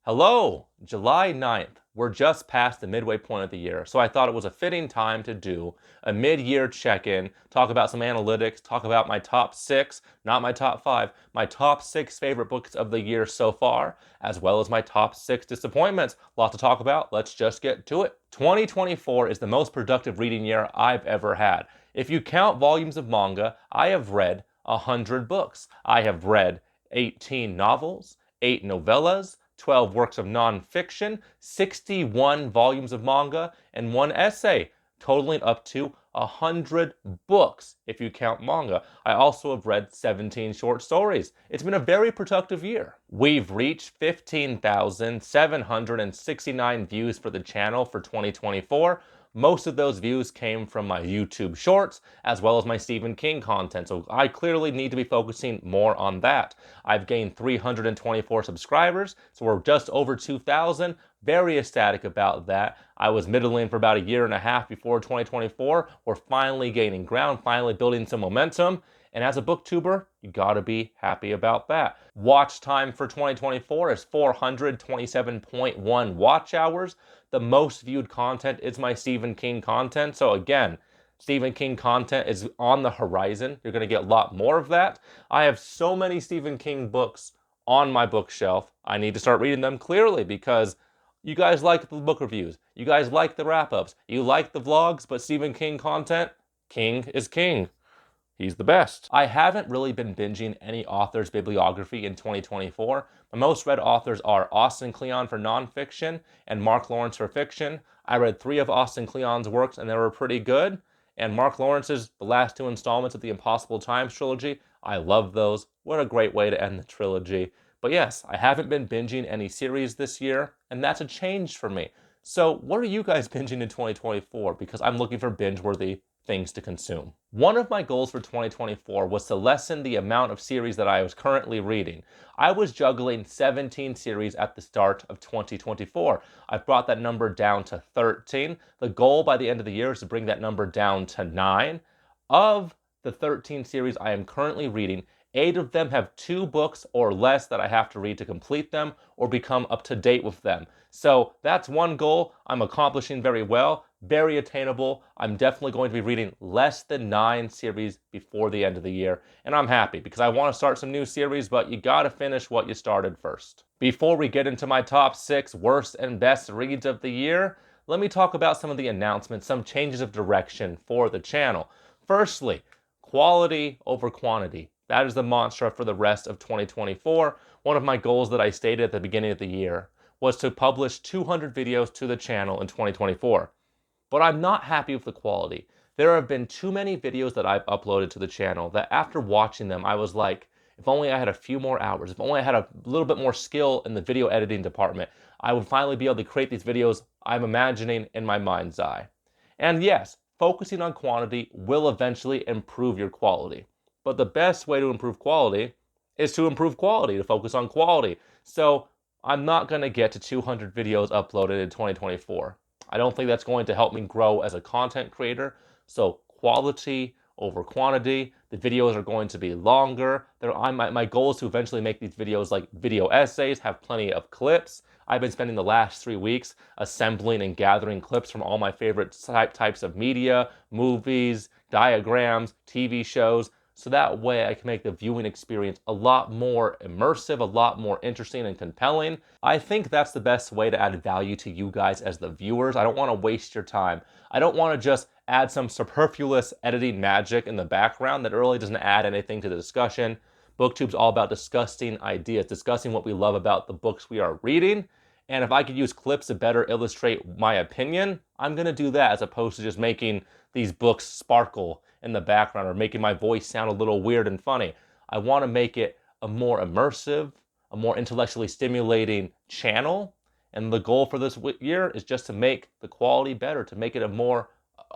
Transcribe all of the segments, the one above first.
Hello, July 9th. We're just past the midway point of the year, so I thought it was a fitting time to do a mid-year check-in, talk about some analytics, talk about my top 6, not my top 5, my top 6 favorite books of the year so far, as well as my top 6 disappointments. Lot to talk about, let's just get to it. 2024 is the most productive reading year I've ever had. If you count volumes of manga, I have read 100 books. I have read 18 novels, 8 novellas, 12 works of nonfiction, 61 volumes of manga, and 1 essay, totaling up to 100 books if you count manga. I also have read 17 short stories. It's been a very productive year. We've reached 15,769 views for the channel for 2024. Most of those views came from my YouTube shorts, as well as my Stephen King content, so I clearly need to be focusing more on that. I've gained 324 subscribers, so we're just over 2,000. Very ecstatic about that. I was middling for about a year and a half before 2024. We're finally gaining ground, finally building some momentum. And as a booktuber, you gotta be happy about that. Watch time for 2024 is 427.1 watch hours. The most viewed content is my Stephen King content. So again, Stephen King content is on the horizon. You're gonna get a lot more of that. I have so many Stephen King books on my bookshelf. I need to start reading them clearly because you guys like the book reviews. You guys like the wrap-ups. You like the vlogs, but Stephen King content, King is king. He's the best. I haven't really been binging any author's bibliography in 2024. My most read authors are Austin Kleon for nonfiction and Mark Lawrence for fiction. I read 3 of Austin Kleon's works and they were pretty good. And Mark Lawrence's the last 2 installments of the Impossible Times trilogy, I love those. What a great way to end the trilogy. But yes, I haven't been binging any series this year, and that's a change for me. So what are you guys binging in 2024? Because I'm looking for binge-worthy things to consume. One of my goals for 2024 was to lessen the amount of series that I was currently reading. I was juggling 17 series at the start of 2024. I've brought that number down to 13. The goal by the end of the year is to bring that number down to 9. Of the 13 series I am currently reading, 8 of them have 2 books or less that I have to read to complete them or become up to date with them. So that's one goal I'm accomplishing very well, very attainable. I'm definitely going to be reading less than 9 series before the end of the year, and I'm happy because I want to start some new series, but you gotta finish what you started first. Before we get into my top 6 worst and best reads of the year, let me talk about some of the announcements, some changes of direction for the channel. Firstly, quality over quantity. That is the mantra for the rest of 2024. One of my goals that I stated at the beginning of the year was to publish 200 videos to the channel in 2024. But I'm not happy with the quality. There have been too many videos that I've uploaded to the channel that after watching them, I was like, if only I had a few more hours, if only I had a little bit more skill in the video editing department, I would finally be able to create these videos I'm imagining in my mind's eye. And yes, focusing on quantity will eventually improve your quality. But the best way to improve quality is to improve quality, to focus on quality. So I'm not going to get to 200 videos uploaded in 2024. I don't think that's going to help me grow as a content creator. So quality over quantity. The videos are going to be longer. My goal is to eventually make these videos like video essays, have plenty of clips. I've been spending the last 3 weeks assembling and gathering clips from all my favorite types of media, movies, diagrams, TV shows, so that way I can make the viewing experience a lot more immersive, a lot more interesting and compelling. I think that's the best way to add value to you guys as the viewers. I don't want to waste your time. I don't want to just add some superfluous editing magic in the background that really doesn't add anything to the discussion. BookTube's all about discussing ideas, discussing what we love about the books we are reading. And if I could use clips to better illustrate my opinion, I'm going to do that as opposed to just making these books sparkle in the background or making my voice sound a little weird and funny. I want to make it a more immersive, a more intellectually stimulating channel. And the goal for this year is just to make the quality better, to make it a more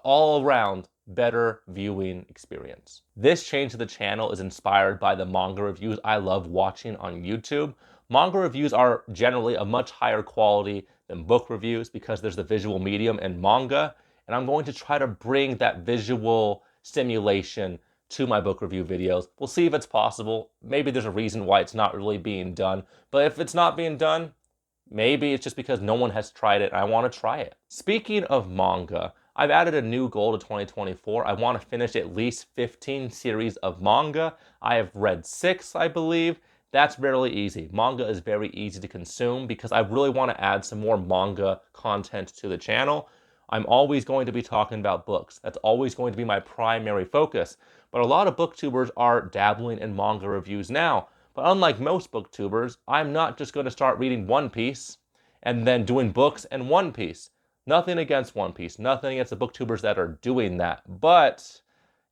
all-around better viewing experience. This change to the channel is inspired by the manga reviews I love watching on YouTube. Manga reviews are generally a much higher quality than book reviews because there's the visual medium in manga, and I'm going to try to bring that visual stimulation to my book review videos. We'll see if it's possible. Maybe there's a reason why it's not really being done, but if it's not being done, Maybe it's just because no one has tried it and I want to try it. Speaking of manga, I've added a new goal to 2024. I want to finish at least 15 series of manga. I have read 6, I believe. That's really easy. Manga is very easy to consume because I really want to add some more manga content to the channel. I'm always going to be talking about books. That's always going to be my primary focus. But a lot of booktubers are dabbling in manga reviews now. But unlike most booktubers, I'm not just going to start reading One Piece and then doing books and One Piece. Nothing against One Piece, nothing against the booktubers that are doing that. But,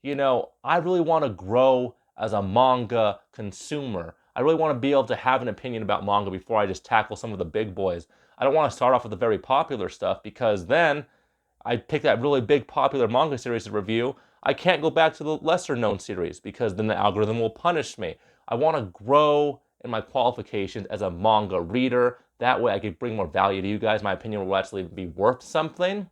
I really want to grow as a manga consumer. I really want to be able to have an opinion about manga before I just tackle some of the big boys. I don't want to start off with the very popular stuff because then I pick that really big popular manga series to review. I can't go back to the lesser known series because then the algorithm will punish me. I want to grow in my qualifications as a manga reader. That way I can bring more value to you guys. My opinion will actually be worth something.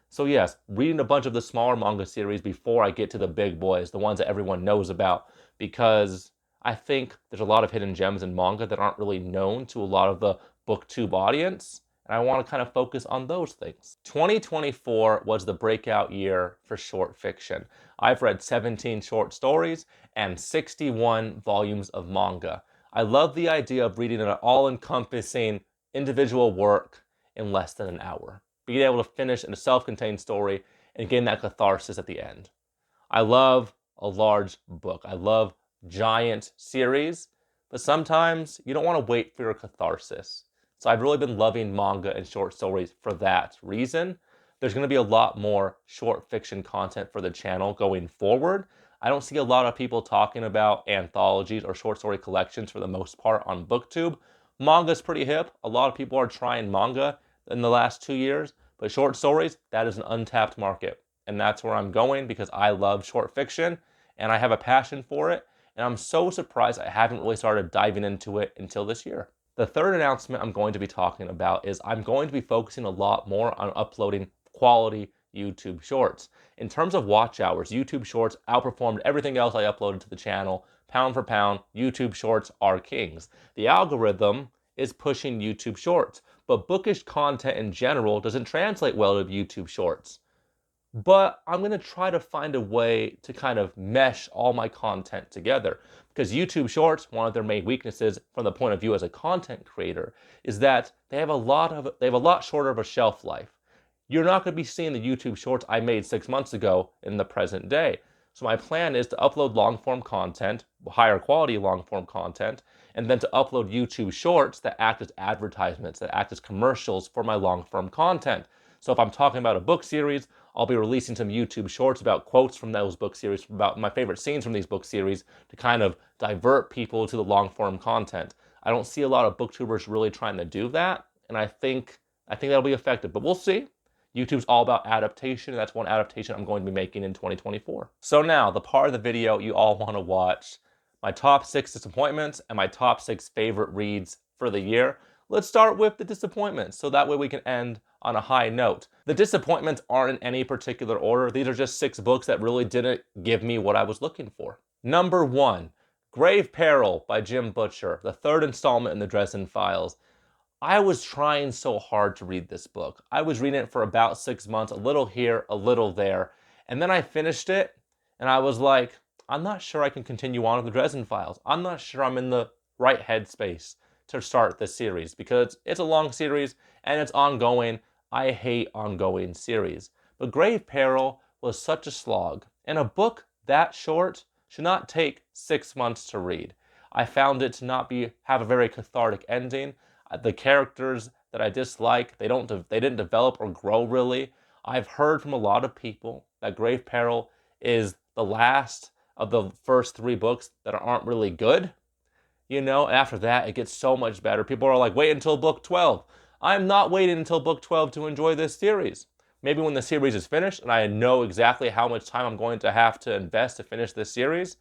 So yes, reading a bunch of the smaller manga series before I get to the big boys, the ones that everyone knows about, because I think there's a lot of hidden gems in manga that aren't really known to a lot of the booktube audience. And I want to kind of focus on those things. 2024 was the breakout year for short fiction. I've read 17 short stories and 61 volumes of manga. I love the idea of reading an all-encompassing individual work in less than an hour. Being able to finish in a self-contained story and getting that catharsis at the end. I love a large book. I love giant series, but sometimes you don't want to wait for your catharsis. So I've really been loving manga and short stories for that reason. There's going to be a lot more short fiction content for the channel going forward. I don't see a lot of people talking about anthologies or short story collections for the most part on BookTube. Manga's pretty hip. A lot of people are trying manga in the last 2 years, but short stories, that is an untapped market. And that's where I'm going because I love short fiction and I have a passion for it. And I'm so surprised I haven't really started diving into it until this year. The third announcement I'm going to be talking about is I'm going to be focusing a lot more on uploading quality YouTube shorts. In terms of watch hours, YouTube shorts outperformed everything else I uploaded to the channel. Pound for pound, YouTube shorts are kings. The algorithm is pushing YouTube shorts, but bookish content in general doesn't translate well to YouTube shorts. But I'm going to try to find a way to kind of mesh all my content together. Because YouTube Shorts, one of their main weaknesses from the point of view as a content creator, is that they have a lot shorter of a shelf life. You're not going to be seeing the YouTube Shorts I made 6 months ago in the present day. So my plan is to upload long-form content, higher quality long-form content, and then to upload YouTube Shorts that act as advertisements, that act as commercials for my long-form content. So if I'm talking about a book series, I'll be releasing some YouTube shorts about quotes from those book series, about my favorite scenes from these book series to kind of divert people to the long-form content. I don't see a lot of booktubers really trying to do that, and I think that'll be effective, but we'll see. YouTube's all about adaptation, and that's one adaptation I'm going to be making in 2024. So now, the part of the video you all want to watch, my top 6 disappointments and my top 6 favorite reads for the year. Let's start with the disappointments, so that way we can end on a high note. The disappointments aren't in any particular order. These are just 6 books that really didn't give me what I was looking for. Number 1, Grave Peril by Jim Butcher, the 3rd installment in the Dresden Files. I was trying so hard to read this book. I was reading it for about 6 months, a little here, a little there, and then I finished it, and I was like, I'm not sure I can continue on with the Dresden Files. I'm not sure I'm in the right headspace to start this series because it's a long series and it's ongoing. I hate ongoing series. But Grave Peril was such a slog, and a book that short should not take 6 months to read. I found it to not have a very cathartic ending. The characters that I dislike, they didn't develop or grow really. I've heard from a lot of people that Grave Peril is the last of the first 3 books that aren't really good. After that, it gets so much better. People are like, wait until book 12. I'm not waiting until book 12 to enjoy this series. Maybe when the series is finished and I know exactly how much time I'm going to have to invest to finish this series,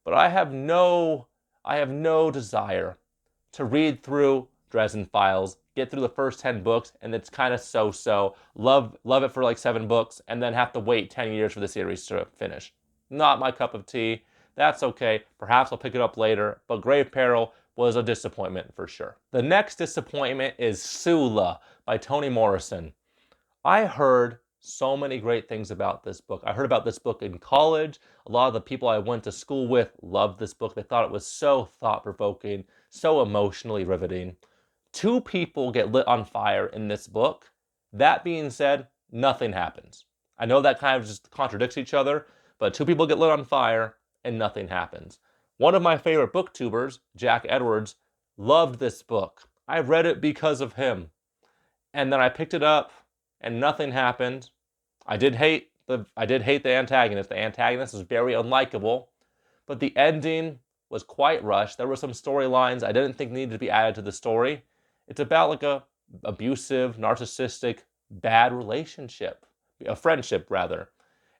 but I have no desire to read through Dresden Files, get through the first 10 books, and it's kind of so-so. Love it for like 7 books, and then have to wait 10 years for the series to finish. Not my cup of tea. That's okay. Perhaps I'll pick it up later. But Grave Peril was a disappointment for sure. The next disappointment is Sula by Toni Morrison. I heard so many great things about this book. I heard about this book in college. A lot of the people I went to school with loved this book. They thought it was so thought-provoking, so emotionally riveting. Two people get lit on fire in this book. That being said, nothing happens. I know that kind of just contradicts each other, but two people get lit on fire and nothing happens. One of my favorite booktubers, Jack Edwards, loved this book. I read it because of him. And then I picked it up and nothing happened. I did hate the antagonist. The antagonist is very unlikable, but the ending was quite rushed. There were some storylines I didn't think needed to be added to the story. It's about like a abusive, narcissistic, bad relationship, a friendship rather.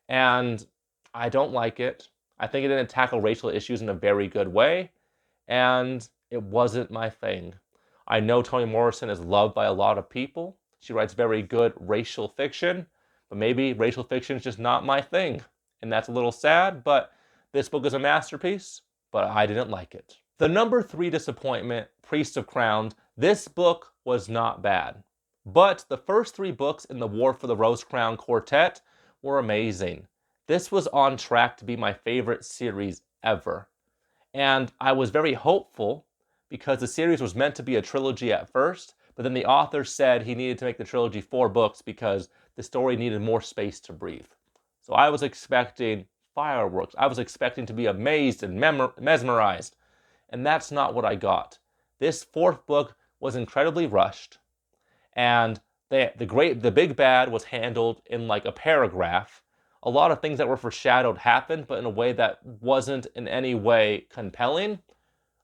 And I don't like it. I think it didn't tackle racial issues in a very good way, and it wasn't my thing. I know Toni Morrison is loved by a lot of people. She writes very good racial fiction, but maybe racial fiction is just not my thing. And that's a little sad, but this book is a masterpiece, but I didn't like it. The number 3 disappointment, Priest of Crowns. This book was not bad, but the first 3 books in the War for the Rose Crown quartet were amazing. This was on track to be my favorite series ever. And I was very hopeful because the series was meant to be a trilogy at first, but then the author said he needed to make the trilogy 4 books because the story needed more space to breathe. So I was expecting fireworks. I was expecting to be amazed and mesmerized. And that's not what I got. This 4th book was incredibly rushed. And the big bad was handled in like a paragraph. A lot of things that were foreshadowed happened, but in a way that wasn't in any way compelling.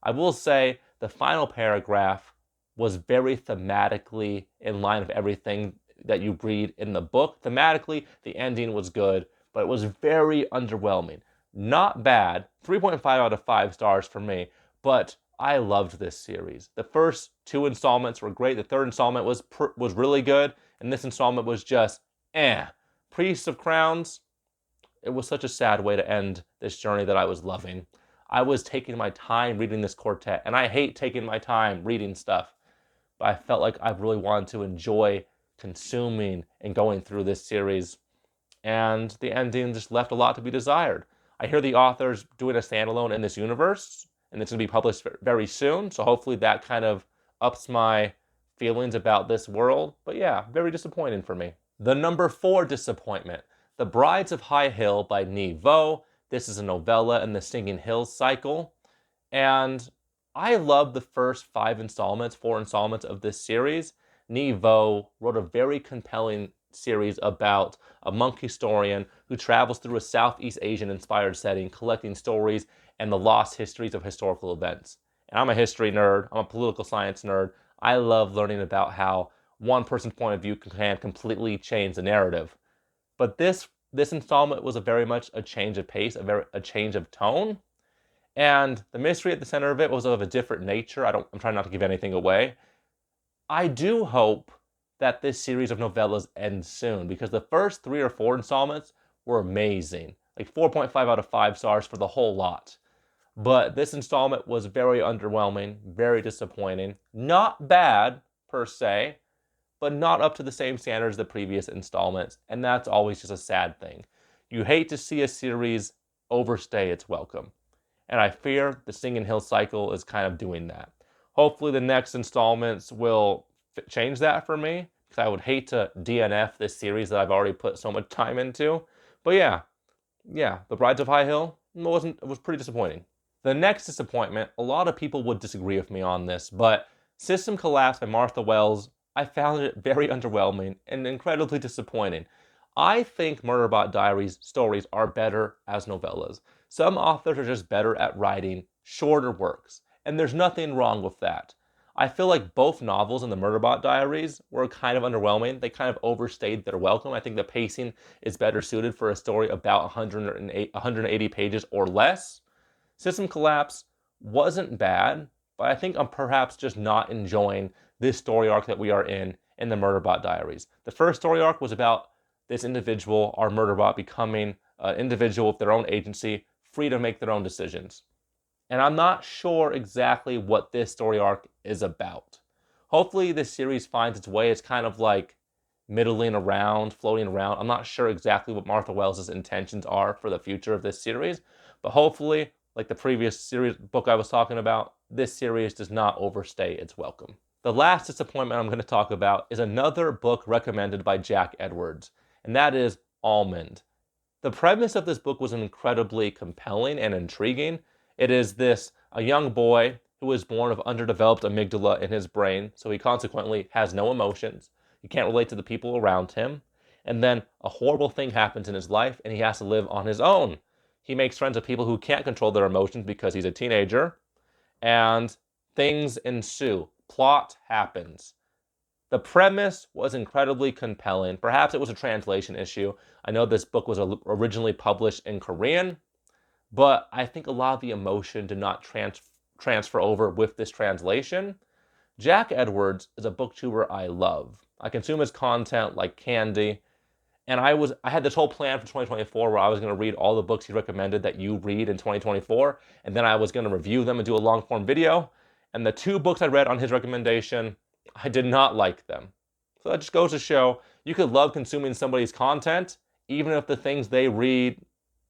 I will say the final paragraph was very thematically in line with everything that you read in the book. Thematically, the ending was good, but it was very underwhelming. Not bad, 3.5 out of 5 stars for me, but I loved this series. The first 2 installments were great. The 3rd installment was really good, and this installment was just eh. Priest of Crowns, it was such a sad way to end this journey that I was loving. I was taking my time reading this quartet, and I hate taking my time reading stuff, but I felt like I really wanted to enjoy consuming and going through this series, and the ending just left a lot to be desired. I hear the author's doing a standalone in this universe, and it's going to be published very soon, so hopefully that kind of ups my feelings about this world. But yeah, very disappointing for me. The number 4 disappointment, The Brides of High Hill by Nhi Vo. This is a novella in the Singing Hills cycle, and I love the first 4 installments of this series. Nhi Vo wrote a very compelling series about a monk historian who travels through a Southeast Asian-inspired setting, collecting stories and the lost histories of historical events. And I'm a history nerd. I'm a political science nerd. I love learning about how one person's point of view can completely change the narrative. But this installment was very much a change of pace, a change of tone. And the mystery at the center of it was of a different nature. I'm trying not to give anything away. I do hope that this series of novellas ends soon, because the first 3 or 4 installments were amazing. Like 4.5 out of 5 stars for the whole lot. But this installment was very underwhelming, very disappointing. Not bad, per se, but not up to the same standards as the previous installments, and that's always just a sad thing. You hate to see a series overstay its welcome, and I fear the Singing Hill cycle is kind of doing that. Hopefully the next installments will change that for me, because I would hate to DNF this series that I've already put so much time into. But yeah, The Brides of High Hill it was pretty disappointing. The next disappointment, a lot of people would disagree with me on this, but System Collapse by Martha Wells, I found it very underwhelming and incredibly disappointing. I think Murderbot Diaries stories are better as novellas. Some authors are just better at writing shorter works, and there's nothing wrong with that. I feel like both novels in the Murderbot Diaries were kind of underwhelming. They kind of overstayed their welcome. I think the pacing is better suited for a story about 180 pages or less. System Collapse wasn't bad, but I think I'm perhaps just not enjoying this story arc that we are in the Murderbot Diaries. The first story arc was about this individual, our Murderbot, becoming an individual with their own agency, free to make their own decisions. And I'm not sure exactly what this story arc is about. Hopefully this series finds its way. It's kind of like middling around, floating around. I'm not sure exactly what Martha Wells' intentions are for the future of this series, but hopefully, like the previous series book I was talking about, this series does not overstay its welcome. The last disappointment I'm going to talk about is another book recommended by Jack Edwards, and that is Almond. The premise of this book was incredibly compelling and intriguing. It is a young boy who was born of underdeveloped amygdala in his brain, so he consequently has no emotions. He can't relate to the people around him. And then a horrible thing happens in his life, and he has to live on his own. He makes friends with people who can't control their emotions because he's a teenager, and things ensue. Plot happens. The premise was incredibly compelling. Perhaps it was a translation issue. I know this book was originally published in Korean, but I think a lot of the emotion did not transfer over with this translation. Jack Edwards is a booktuber I love. I consume his content like candy, and I had this whole plan for 2024 where I was going to read all the books he recommended that you read in 2024, and then I was going to review them and do a long form video. And the two books I read on his recommendation, I did not like them. So that just goes to show you could love consuming somebody's content, even if the things they read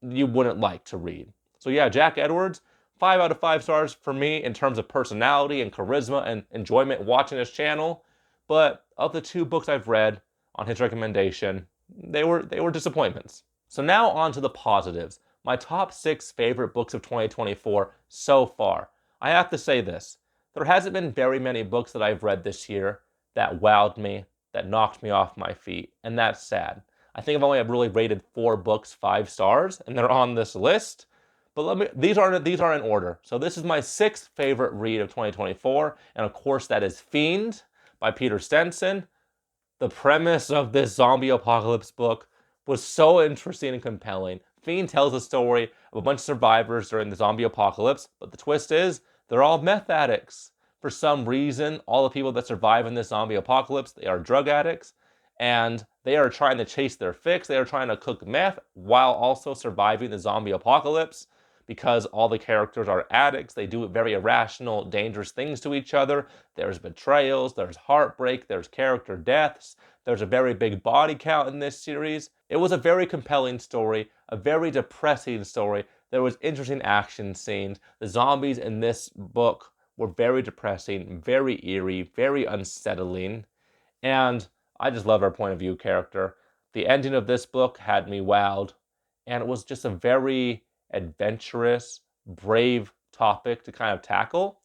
you wouldn't like to read. So yeah, Jack Edwards, 5 out of 5 stars for me in terms of personality and charisma and enjoyment watching his channel. But of the two books I've read on his recommendation, they were disappointments. So now on to the positives. My top 6 favorite books of 2024 so far. I have to say this. There hasn't been very many books that I've read this year that wowed me, that knocked me off my feet, and that's sad. I think I've only really rated 4 books 5 stars, and they're on this list. But these are in order. So this is my 6th favorite read of 2024, and of course that is Fiend by Peter Stenson. The premise of this zombie apocalypse book was so interesting and compelling. Fiend tells a story of a bunch of survivors during the zombie apocalypse, but the twist is they're all meth addicts. For some reason, all the people that survive in this zombie apocalypse, they are drug addicts, and they are trying to chase their fix. They are trying to cook meth while also surviving the zombie apocalypse. Because all the characters are addicts, they do very irrational, dangerous things to each other. There's betrayals, there's heartbreak, there's character deaths, there's a very big body count in this series. It was a very compelling story, a very depressing story. There was interesting action scenes. The zombies in this book were very depressing, very eerie, very unsettling, and I just love our point of view character. The ending of this book had me wowed, and it was just a very adventurous, brave topic to kind of tackle.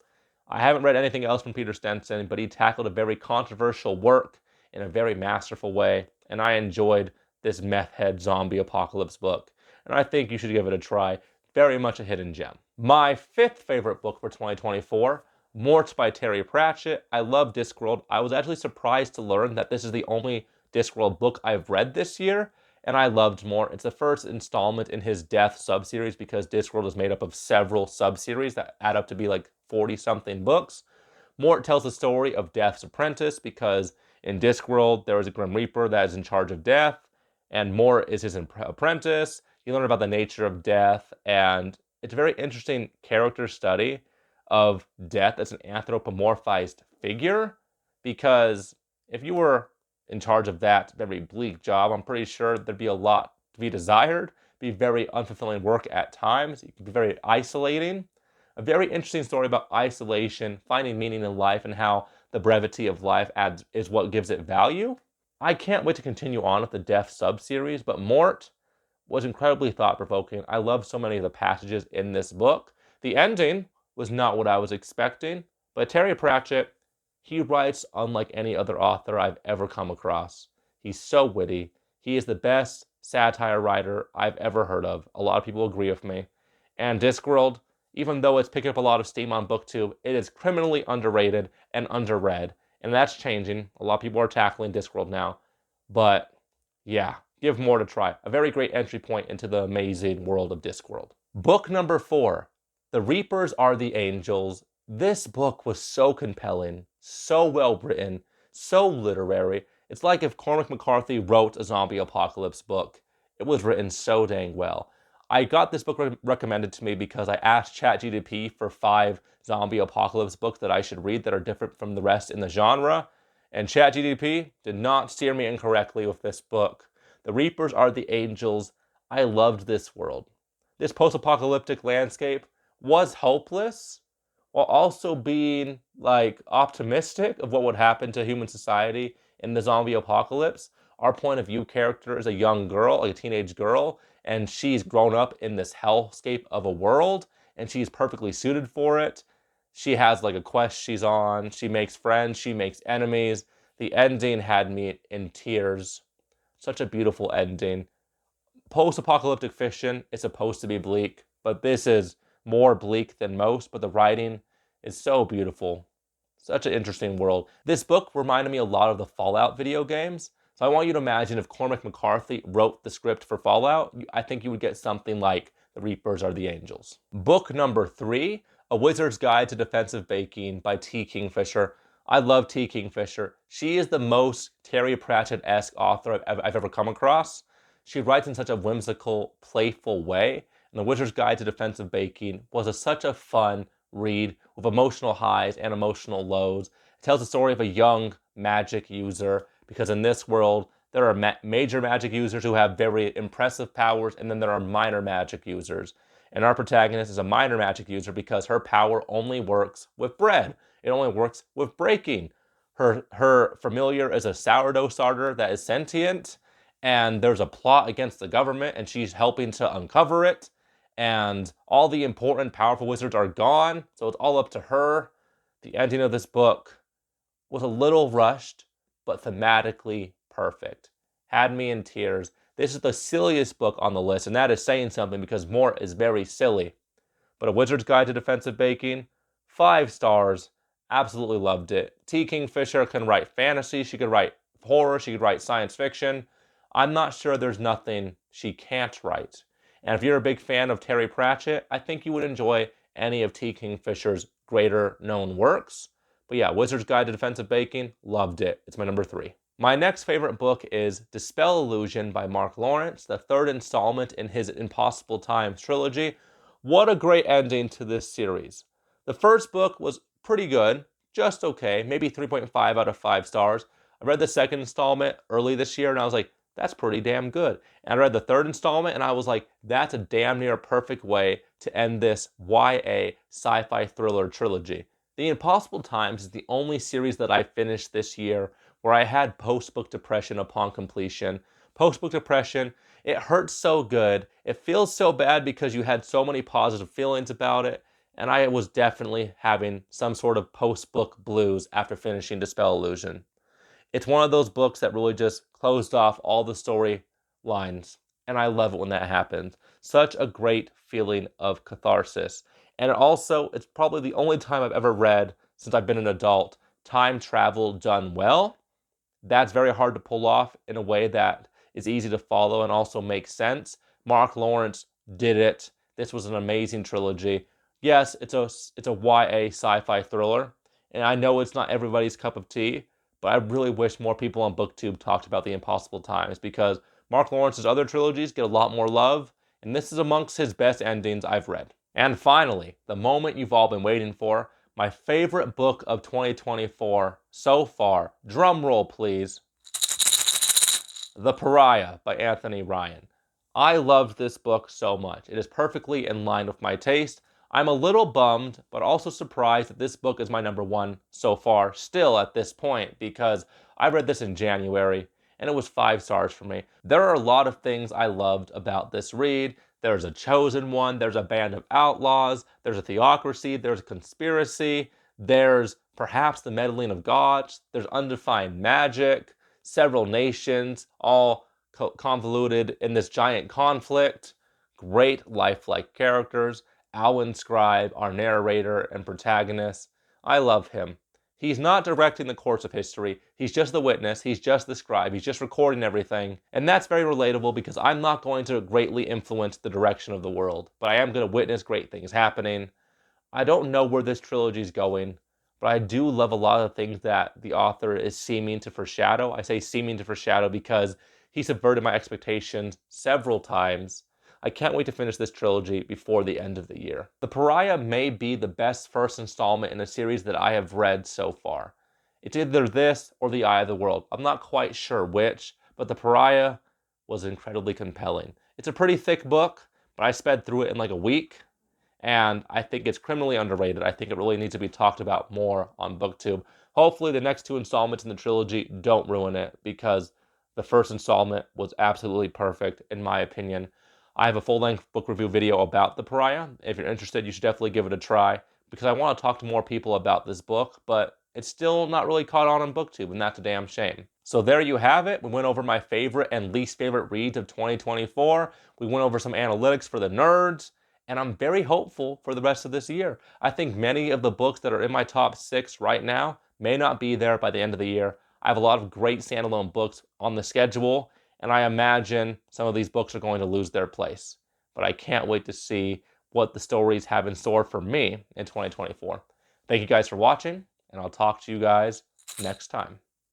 I haven't read anything else from Peter Stenson, but he tackled a very controversial work in a very masterful way, and I enjoyed this meth head zombie apocalypse book, and I think you should give it a try. Very much a hidden gem. My 5th favorite book for 2024, Mort by Terry Pratchett. I love Discworld. I was actually surprised to learn that this is the only Discworld book I've read this year, and I loved Mort. It's the first installment in his Death subseries because Discworld is made up of several subseries that add up to be like 40-something books. Mort tells the story of Death's apprentice because in Discworld there is a Grim Reaper that is in charge of Death, and Mort is his apprentice. You learn about the nature of Death, and it's a very interesting character study of Death as an anthropomorphized figure, because if you were in charge of that very bleak job, I'm pretty sure there'd be a lot to be desired, be very unfulfilling work at times. It could be very isolating. A very interesting story about isolation, finding meaning in life, and how the brevity of life is what gives it value. I can't wait to continue on with the Death sub-series, but Mort was incredibly thought-provoking. I love so many of the passages in this book. The ending was not what I was expecting, but Terry Pratchett, he writes unlike any other author I've ever come across. He's so witty. He is the best satire writer I've ever heard of. A lot of people agree with me. And Discworld, even though it's picking up a lot of steam on BookTube, it is criminally underrated and underread. And that's changing. A lot of people are tackling Discworld now. But yeah, give Mort a try. A very great entry point into the amazing world of Discworld. Book number 4, The Reapers Are the Angels. This book was so compelling, so well written, so literary. It's like if Cormac McCarthy wrote a zombie apocalypse book. It was written so dang well. I got this book recommended to me because I asked ChatGPT for 5 zombie apocalypse books that I should read that are different from the rest in the genre, and ChatGPT did not steer me incorrectly with this book. The Reapers Are the Angels. I loved this world. This post-apocalyptic landscape was hopeless, while also being like optimistic of what would happen to human society in the zombie apocalypse. Our point of view character is a young girl, like a teenage girl, and she's grown up in this hellscape of a world, and she's perfectly suited for it. She has like a quest she's on, she makes friends, she makes enemies. The ending had me in tears. Such a beautiful ending. Post-apocalyptic fiction is supposed to be bleak, but this is more bleak than most, but the writing is so beautiful. Such an interesting world. This book reminded me a lot of the Fallout video games. So I want you to imagine if Cormac McCarthy wrote the script for Fallout, I think you would get something like The Reapers Are the Angels. Book number 3, A Wizard's Guide to Defensive Baking by T. Kingfisher. I love T. Kingfisher. She is the most Terry Pratchett-esque author I've ever come across. She writes in such a whimsical, playful way, and The Wizard's Guide to Defensive Baking was such a fun read with emotional highs and emotional lows. It tells the story of a young magic user, because in this world, there are major magic users who have very impressive powers, and then there are minor magic users. And our protagonist is a minor magic user because her power only works with bread. It only works with breaking. Her familiar is a sourdough starter that is sentient, and there's a plot against the government, and she's helping to uncover it. And all the important, powerful wizards are gone, so it's all up to her. The ending of this book was a little rushed, but thematically perfect. Had me in tears. This is the silliest book on the list, and that is saying something because Mort is very silly. But A Wizard's Guide to Defensive Baking, 5 stars. Absolutely loved it. T. Kingfisher can write fantasy, she could write horror, she could write science fiction. I'm not sure there's nothing she can't write. And if you're a big fan of Terry Pratchett, I think you would enjoy any of T. Kingfisher's greater known works. But yeah, Wizard's Guide to Defensive Baking, loved it. It's my number 3. My next favorite book is Dispel Illusion by Mark Lawrence, the 3rd installment in his Impossible Times trilogy. What a great ending to this series. The first book was pretty good, just okay, maybe 3.5 out of 5 stars. I read the second installment early this year, and I was like, that's pretty damn good. And I read the 3rd installment, and I was like, that's a damn near perfect way to end this YA sci-fi thriller trilogy. The Impossible Times is the only series that I finished this year where I had post-book depression upon completion. Post-book depression, it hurts so good. It feels so bad because you had so many positive feelings about it, and I was definitely having some sort of post-book blues after finishing Dispel Illusion. It's one of those books that really just closed off all the story lines, and I love it when that happens. Such a great feeling of catharsis. And it's probably the only time I've ever read, since I've been an adult, time travel done well. That's very hard to pull off in a way that is easy to follow and also makes sense. Mark Lawrence did it. This was an amazing trilogy. Yes, it's a YA sci-fi thriller, and I know it's not everybody's cup of tea, but I really wish more people on BookTube talked about The Impossible Times, because Mark Lawrence's other trilogies get a lot more love, and this is amongst his best endings I've read. And finally, the moment you've all been waiting for, my favorite book of 2024 so far. Drum roll, please. The Pariah by Anthony Ryan. I loved this book so much. It is perfectly in line with my taste. I'm a little bummed, but also surprised that this book is my number 1 so far, still at this point, because I read this in January, and it was 5 stars for me. There are a lot of things I loved about this read. There's a chosen one, there's a band of outlaws, there's a theocracy, there's a conspiracy, there's perhaps the meddling of gods, there's undefined magic, several nations, all convoluted in this giant conflict. Great lifelike characters. Alwyn Scribe, our narrator and protagonist. I love him. He's not directing the course of history. He's just the witness. He's just the scribe. He's just recording everything. And that's very relatable because I'm not going to greatly influence the direction of the world, but I am going to witness great things happening. I don't know where this trilogy is going, but I do love a lot of things that the author is seeming to foreshadow. I say seeming to foreshadow because he subverted my expectations several times. I can't wait to finish this trilogy before the end of the year. The Pariah may be the best first installment in a series that I have read so far. It's either this or The Eye of the World. I'm not quite sure which, but The Pariah was incredibly compelling. It's a pretty thick book, but I sped through it in like a week, and I think it's criminally underrated. I think it really needs to be talked about more on BookTube. Hopefully the next two installments in the trilogy don't ruin it, because the first installment was absolutely perfect, in my opinion. I have a full-length book review video about The Pariah. If you're interested, you should definitely give it a try, because I want to talk to more people about this book, but it's still not really caught on BookTube, and that's a damn shame. So there you have it. We went over my favorite and least favorite reads of 2024. We went over some analytics for the nerds, and I'm very hopeful for the rest of this year. I think many of the books that are in my top 6 right now may not be there by the end of the year. I have a lot of great standalone books on the schedule, and I imagine some of these books are going to lose their place. But I can't wait to see what the stories have in store for me in 2024. Thank you guys for watching, and I'll talk to you guys next time.